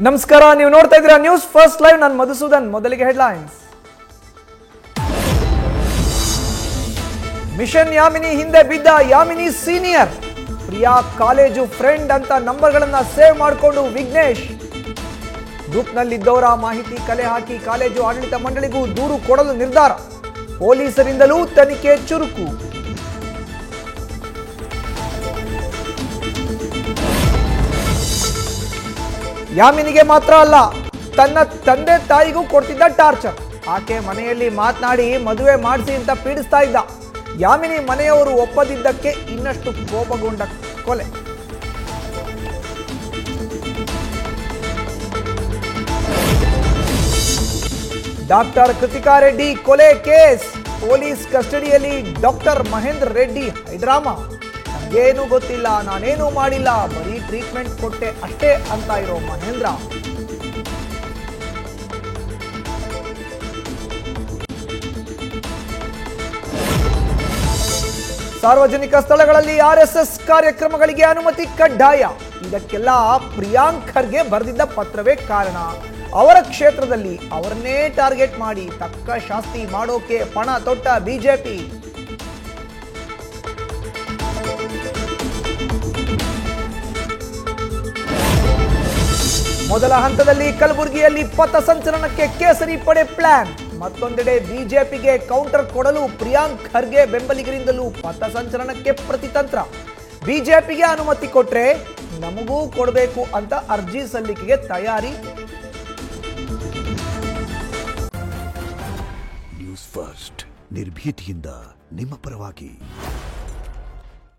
ನಮಸ್ಕಾರ, ನೀವು ನೋಡ್ತಾ ಇದ್ದೀರಾ ನ್ಯೂಸ್ ಫಸ್ಟ್ ಲೈವ್. ನಾನು ಮಧುಸೂದನ್. ಮೊದಲಿಗೆ ಹೆಡ್ಲೈನ್ಸ್. ಮಿಷನ್ ಯಾಮಿನಿ ಹಿಂದೆ ಬಿದ್ದ ಯಾಮಿನಿ ಸೀನಿಯರ್. ಪ್ರಿಯಾ ಕಾಲೇಜು ಫ್ರೆಂಡ್ ಅಂತ ನಂಬರ್ಗಳನ್ನ ಸೇವ್ ಮಾಡಿಕೊಂಡು ವಿಘ್ನೇಶ್. ಗ್ರೂಪ್ನಲ್ಲಿದ್ದವರ ಮಾಹಿತಿ ಕಲೆ ಹಾಕಿ ಕಾಲೇಜು ಆಡಳಿತ ಮಂಡಳಿಗೂ ದೂರು ಕೊಡಲು ನಿರ್ಧಾರ. ಪೊಲೀಸರಿಂದಲೂ ತನಿಖೆ ಚುರುಕು. ಯಾಮಿನಿಗೆ ಮಾತ್ರ ಅಲ್ಲ, ತನ್ನ ತಂದೆ ತಾಯಿಗೂ ಕೊಡ್ತಿದ್ದ ಟಾರ್ಚರ್. ಆಕೆ ಮನೆಯಲ್ಲಿ ಮಾತನಾಡಿ ಮದುವೆ ಮಾಡಿಸಿ ಅಂತ ಪೀಡಿಸ್ತಾ ಇದ್ದ. ಯಾಮಿನಿ ಮನೆಯವರು ಒಪ್ಪದಿದ್ದಕ್ಕೆ ಇನ್ನಷ್ಟು ಕೋಪಗೊಂಡ ಕೊಲೆ. ಡಾಕ್ಟರ್ ಕೃತಿಕಾ ರೆಡ್ಡಿ ಕೊಲೆ ಕೇಸ್. ಪೊಲೀಸ್ ಕಸ್ಟಡಿಯಲ್ಲಿ ಡಾಕ್ಟರ್ ಮಹೇಂದ್ರ ರೆಡ್ಡಿ ಹೈಡ್ರಾಮಾ. ಏನು ಗೊತ್ತಿಲ್ಲ, ನಾನೇನು ಮಾಡಿಲ್ಲ, ಬರೀ ಟ್ರೀಟ್ಮೆಂಟ್ ಕೊಟ್ಟೆ ಅಷ್ಟೇ ಅಂತ ಇರೋ ಮಹೇಂದ್ರ. ಸಾರ್ವಜನಿಕ ಸ್ಥಳಗಳಲ್ಲಿ ಆರ್ಎಸ್ಎಸ್ ಕಾರ್ಯಕ್ರಮಗಳಿಗೆ ಅನುಮತಿ ಕಡ್ಡಾಯ. ಇದಕ್ಕೆಲ್ಲ ಪ್ರಿಯಾಂಕ್ ಖರ್ಗೆ ಬರೆದಿದ್ದ ಪತ್ರವೇ ಕಾರಣ. ಅವರ ಕ್ಷೇತ್ರದಲ್ಲಿ ಅವರನ್ನೇ ಟಾರ್ಗೆಟ್ ಮಾಡಿ ತಕ್ಕ ಶಾಸ್ತಿ ಮಾಡೋಕೆ ಪಣ ತೊಟ್ಟ ಬಿಜೆಪಿ. ಮೊದಲ ಹಂತದಲ್ಲಿ ಕಲಬುರಗಿಯಲ್ಲಿ ಪಥಸಂಚಲನಕ್ಕೆ ಕೇಸರಿ ಪಡೆ ಪ್ಲಾನ್. ಮತ್ತೊಂದೆಡೆ ಬಿಜೆಪಿಗೆ ಕೌಂಟರ್ ಕೊಡಲು ಪ್ರಿಯಾಂಕ್ ಖರ್ಗೆ ಬೆಂಬಲಿಗರಿಂದಲೂ ಪಥಸಂಚಲನಕ್ಕೆ ಪ್ರತಿತಂತ್ರ. ಬಿಜೆಪಿಗೆ ಅನುಮತಿ ಕೊಟ್ರೆ ನಮಗೂ ಕೊಡಬೇಕು ಅಂತ ಅರ್ಜಿ ಸಲ್ಲಿಕೆಗೆ ತಯಾರಿ. ನ್ಯೂಸ್ ಫಸ್ಟ್, ನಿರ್ಭೀತಿಯಿಂದ ನಿಮ್ಮ ಪರವಾಗಿ.